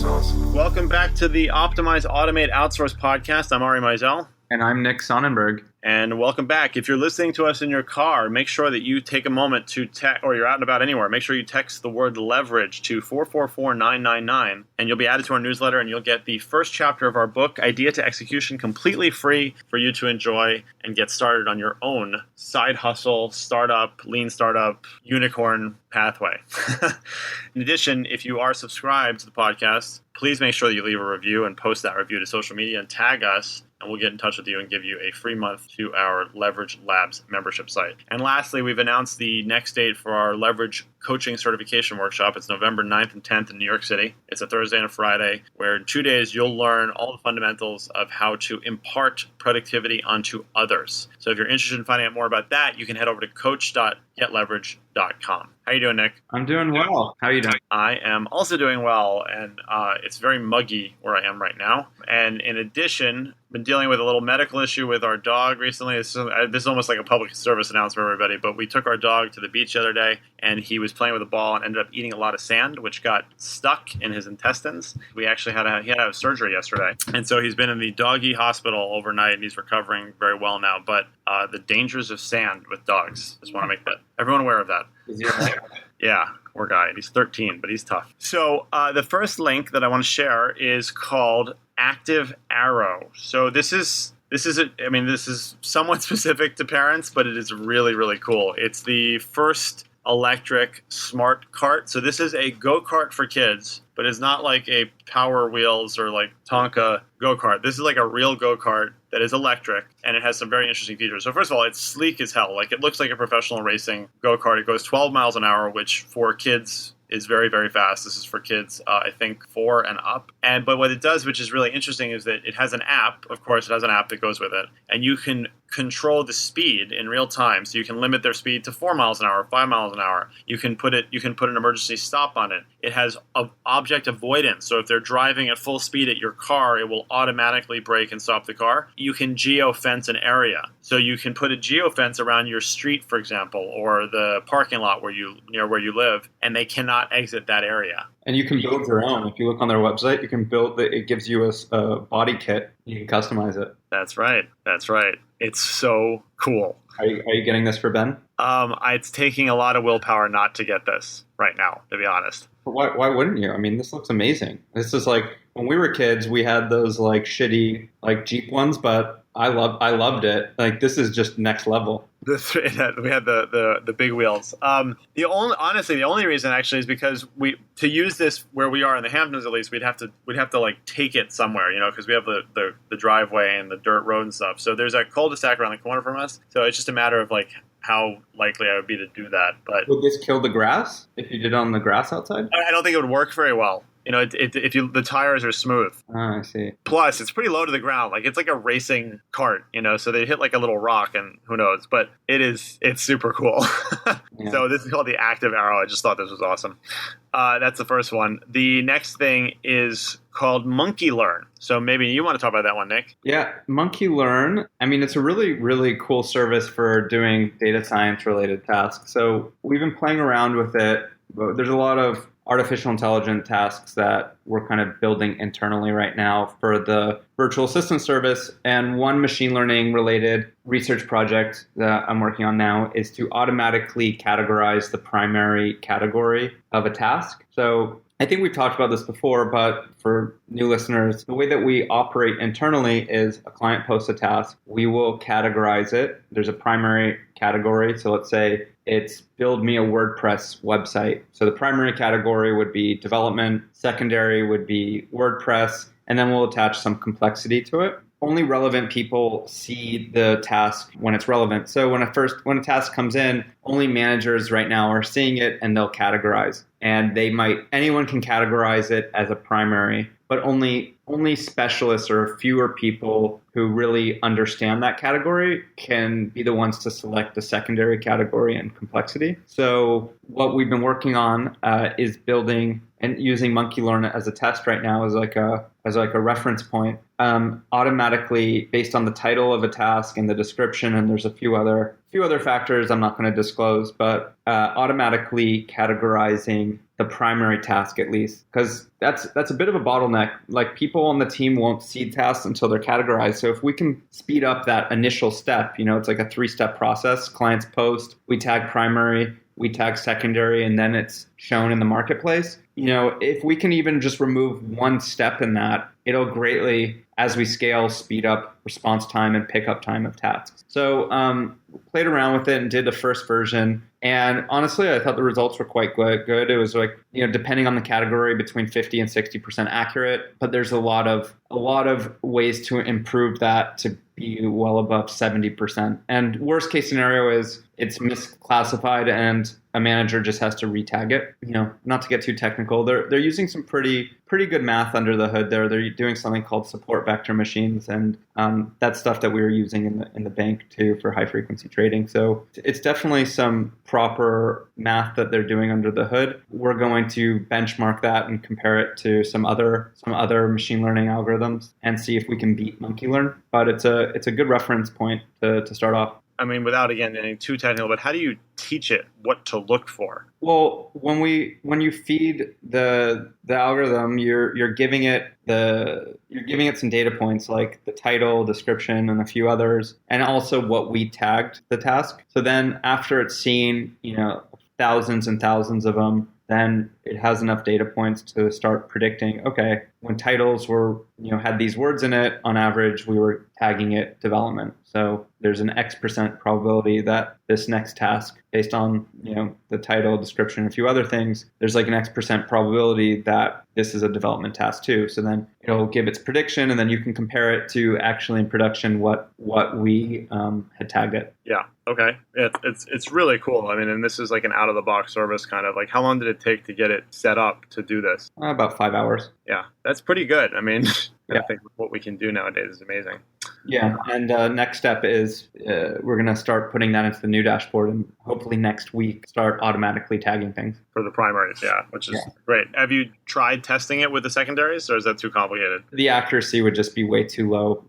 Welcome back to the Optimize, Automate, Outsource podcast. I'm Ari Meisel. And I'm Nick Sonnenberg. And welcome back. If you're listening to us in your car, make sure that you take a moment to text, or you're out and about anywhere, make sure you text the word leverage to 444-999, and you'll be added to our newsletter, and you'll get the first chapter of our book, Idea to Execution, completely free for you to enjoy and get started on your own side hustle, startup, lean startup, unicorn pathway. In addition, if you are subscribed to the podcast, please make sure that you leave a review and post that review to social media and tag us, and we'll get in touch with you and give you a free month to our Leverage Labs membership site. And lastly, we've announced the next date for our Leverage Coaching Certification Workshop. It's November 9th and 10th in New York City. It's a Thursday and a Friday, where in 2 days you'll learn all the fundamentals of how to impart productivity onto others. So if you're interested in finding out more about that, you can head over to coach.getleverage.com. How you doing, Nick? I'm doing well. How are you doing? I am also doing well, and it's very muggy where I am right now. And in addition, been dealing with a little medical issue with our dog recently. This is almost like a public service announcement for everybody, but we took our dog to the beach the other day, and he was playing with a ball and ended up eating a lot of sand, which got stuck in his intestines. He had to have surgery yesterday, and so he's been in the doggy hospital overnight, and he's recovering very well now. But the dangers of sand with dogs, just want to make that everyone aware of that. Yeah, poor guy. He's 13, but he's tough. So the first link that I want to share is called Active Arrow. So this is somewhat specific to parents, but it is really, really cool. It's the first electric smart cart. So this is a go-kart for kids, but it's not like a Power Wheels or like Tonka go-kart. This is like a real go-kart that is electric, and it has some very interesting features. So first of all, it's sleek as hell. Like, it looks like a professional racing go-kart. It goes 12 miles an hour, which for kids is very, very fast. This is for kids, I think, 4 and up. But what it does, which is really interesting, is that it has an app. Of course, it has an app that goes with it. And you can control the speed in real time. So you can limit their speed to 4 miles an hour, 5 miles an hour. You can put an emergency stop on it. It has object avoidance. So if they're driving at full speed at your car, it will automatically brake and stop the car. You can geo-fence an area. So you can put a geo-fence around your street, for example, or the parking lot where you live, and they cannot exit that area. And you can build your own. If you look on their website, you can build it. It gives you a body kit. You can customize it. That's right. It's so cool. Are you getting this for Ben? It's taking a lot of willpower not to get this right now, to be honest. But why wouldn't you? I mean, this looks amazing. This is like when we were kids, we had those like shitty like Jeep ones, but I loved it. Like, this is just next level. We had the big wheels. The only reason actually is because to use this where we are in the Hamptons, at least, we'd have to like take it somewhere, because we have the driveway and the dirt road and stuff. So there's a cul-de-sac around the corner from us. So it's just a matter of like how likely I would be to do that. But would this kill the grass if you did it on the grass outside? I don't think it would work very well. The tires are smooth. Oh, I see. Plus, it's pretty low to the ground. Like, it's like a racing cart, so they hit like a little rock and who knows, but it's super cool. Yeah. So this is called the Active Arrow. I just thought this was awesome. That's the first one. The next thing is called Monkey Learn. So maybe you want to talk about that one, Nick? Yeah, Monkey Learn. I mean, it's a really, really cool service for doing data science related tasks. So we've been playing around with it. There's a lot of artificial intelligence tasks that we're kind of building internally right now for the virtual assistant service. And one machine learning related research project that I'm working on now is to automatically categorize the primary category of a task. So I think we've talked about this before, but for new listeners, the way that we operate internally is a client posts a task. We will categorize it. There's a primary category. So let's say it's build me a WordPress website. So the primary category would be development, secondary would be WordPress, and then we'll attach some complexity to it. Only relevant people see the task when it's relevant. So when a task comes in, only managers right now are seeing it and they'll categorize. And anyone can categorize it as a primary, but only specialists or fewer people who really understand that category can be the ones to select the secondary category and complexity. So what we've been working on is building and using Monkey Learn as a test right now as like a reference point, automatically based on the title of a task and the description, and there's a few other factors I'm not going to disclose, but automatically categorizing the primary task at least, because that's a bit of a bottleneck. Like people on the team won't see tasks until they're categorized. So if we can speed up that initial step, it's like a 3-step process. Clients post, we tag primary, we tag secondary, and then it's shown in the marketplace. If we can even just remove one step in that, it'll greatly, as we scale, speed up response time and pickup time of tasks. So played around with it and did the first version. And honestly, I thought the results were quite good. It was like, depending on the category, between 50 and 60% accurate. But there's a lot of ways to improve that to be well above 70%. And worst case scenario is it's misclassified and a manager just has to retag it. Not to get too technical, they're using some pretty good math under the hood there. They're doing something called support vector machines, and that's stuff that we were using in the bank too for high frequency trading. So it's definitely some proper math that they're doing under the hood. We're going to benchmark that and compare it to some other machine learning algorithms and see if we can beat monkey learn. But it's a good reference point to start off. I mean, without, again, getting too technical, but how do you teach it what to look for? Well, when you feed the algorithm, you're giving it some data points like the title, description, and a few others, and also what we tagged the task. So then after it's seen, thousands and thousands of them, then it has enough data points to start predicting, okay, when titles were, had these words in it, on average, we were tagging it development. So there's an X% probability that this next task, based on, the title, description, and a few other things, there's like an X% probability that this is a development task too. So then it'll give its prediction, and then you can compare it to actually in production what we had tagged it. Yeah. Okay. It's really cool. I mean, and this is like an out-of-the-box service kind of. Like, how long did it take to get it set up to do this? About 5 hours. Yeah, that's pretty good. I mean, Yeah. I think what we can do nowadays is amazing. Yeah, and next step is we're going to start putting that into the new dashboard, and hopefully next week start automatically tagging things. For the primaries, yeah, which is great. Have you tried testing it with the secondaries, or is that too complicated? The accuracy would just be way too low.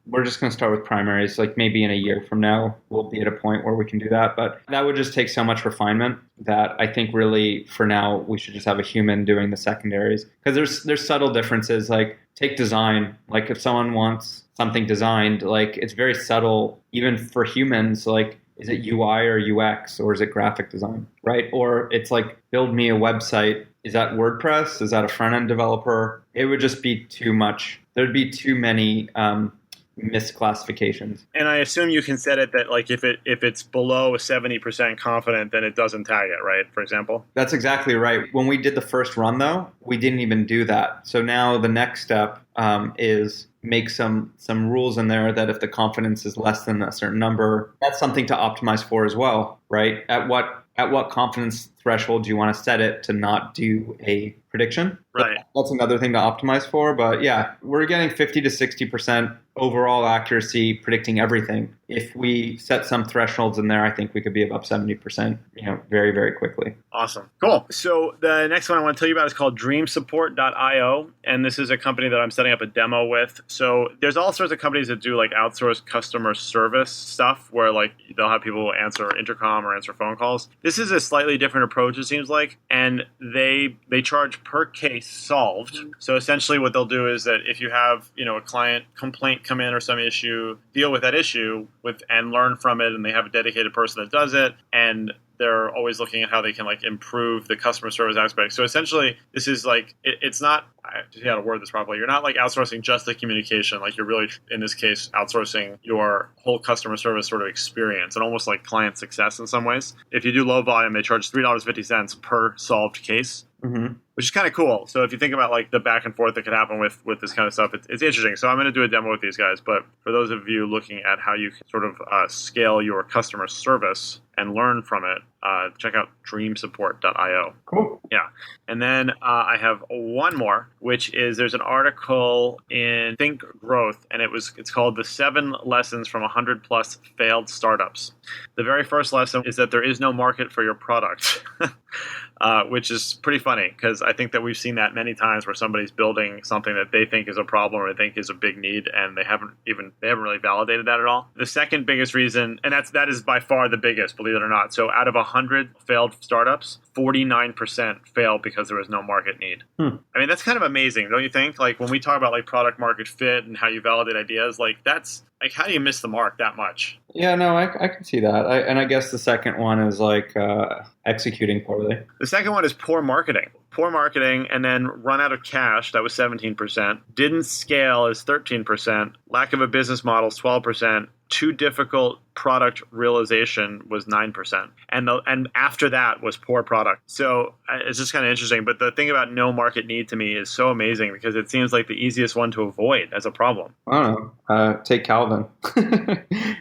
We're just going to start with primaries. Like maybe in a year from now, we'll be at a point where we can do that. But that would just take so much refinement that I think really for now, we should just have a human doing the secondaries. Because there's subtle differences. Like take design. Like if someone wants something designed, like it's very subtle, even for humans, like is it UI or UX or is it graphic design, right? Or it's like build me a website. Is that WordPress? Is that a front-end developer? It would just be too much. There'd be too many misclassifications. And I assume you can set it that like if it's below 70% confident, then it doesn't tag it, right? For example. That's exactly right. When we did the first run, though, we didn't even do that. So now the next step is make some rules in there that if the confidence is less than a certain number, that's something to optimize for as well, right? At what confidence threshold do you want to set it to not do a prediction? Right. That's another thing to optimize for. But yeah, we're getting 50 to 60% overall accuracy predicting everything. If we set some thresholds in there, I think we could be above 70%, very, very quickly. Awesome. Cool. So the next one I want to tell you about is called dreamsupport.io. And this is a company that I'm setting up a demo with. So there's all sorts of companies that do like outsourced customer service stuff where like they'll have people answer intercom or answer phone calls. This is a slightly different approach, it seems like. And they charge per case solved. So essentially what they'll do is that if you have, a client complaint come in or some issue, deal with that issue and learn from it, and they have a dedicated person that does it, and they're always looking at how they can like improve the customer service aspect. So essentially, this is like it's not. I just got to word this properly. You're not like outsourcing just the communication. Like you're really, in this case, outsourcing your whole customer service sort of experience and almost like client success in some ways. If you do low volume, they charge $3.50 per solved case. Mm-hmm. Which is kind of cool. So if you think about like the back and forth that could happen with this kind of stuff, it's interesting. So I'm going to do a demo with these guys. But for those of you looking at how you can sort of scale your customer service and learn from it, check out dreamsupport.io. Cool. Yeah. And then I have one more, which is there's an article in Think Growth, and it's called The 7 Lessons from 100 Plus Failed Startups. The very first lesson is that there is no market for your product. Which is pretty funny because I think that we've seen that many times where somebody's building something that they think is a problem or they think is a big need, and they haven't really validated that at all. The second biggest reason, and that is by far the biggest, believe it or not. So out of 100 failed startups, 49% failed because there was no market need. I mean, that's kind of amazing, don't you think? Like when we talk about like product market fit and how you validate ideas, like that's like, how do you miss the mark that much? Yeah, no, I can see that. And I guess the second one is like executing poorly. The second one is poor marketing. Poor marketing and then run out of cash. That was 17%. Didn't scale is 13%. Lack of a business model is 12%. Too difficult product realization was 9%. And after that was poor product. So it's just kind of interesting. But the thing about no market need to me is so amazing because it seems like the easiest one to avoid as a problem. I don't know. Take Calvin.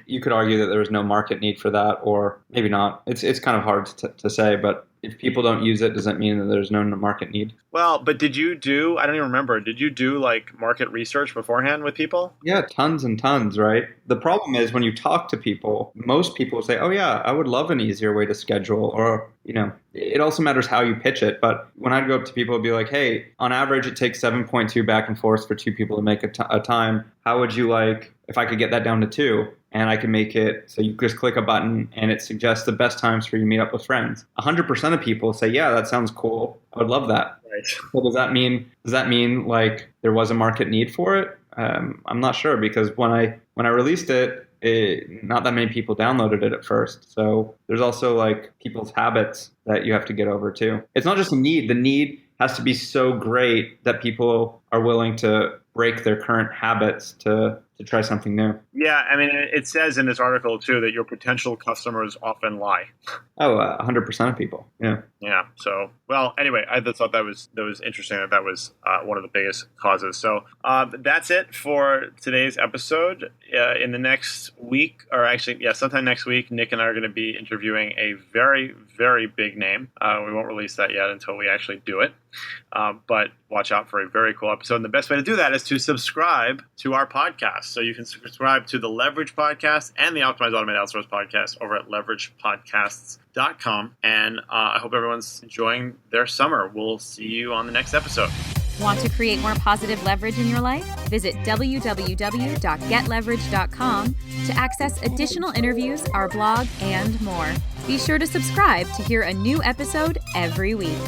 You could argue that there was no market need for that, or maybe not. It's kind of hard to say, but if people don't use it, does that mean that there's no market need? Well, but I don't even remember, did you do like market research beforehand with people? Yeah, tons and tons, right? The problem is when you talk to people, most people say, oh yeah, I would love an easier way to schedule, or, it also matters how you pitch it. But when I'd go up to people, it'd be like, hey, on average, it takes 7.2 back and forth for two people to make a time. How would you like if I could get that down to 2? And I can make it so you just click a button and it suggests the best times for you to meet up with friends. 100% of people say, yeah, that sounds cool. I would love that. Right. So does that mean like there was a market need for it? I'm not sure, because when I released it, not that many people downloaded it at first. So there's also like people's habits that you have to get over too. It's not just a need. The need has to be so great that people are willing to break their current habits to try something new. Yeah, I mean, it says in this article, too, that your potential customers often lie. Oh, 100% of people, yeah. Yeah, so, well, anyway, I just thought that was interesting that was one of the biggest causes. So that's it for today's episode. In the next week, or actually, yeah, sometime next week, Nick and I are going to be interviewing a very, very big name. We won't release that yet until we actually do it. But watch out for a very cool episode. And the best way to do that is to subscribe to our podcast. So you can subscribe to the Leverage Podcast and the Optimize Automate Outsource Podcast over at leveragepodcasts.com. And I hope everyone's enjoying their summer. We'll see you on the next episode. Want to create more positive leverage in your life? Visit www.getleverage.com to access additional interviews, our blog, and more. Be sure to subscribe to hear a new episode every week.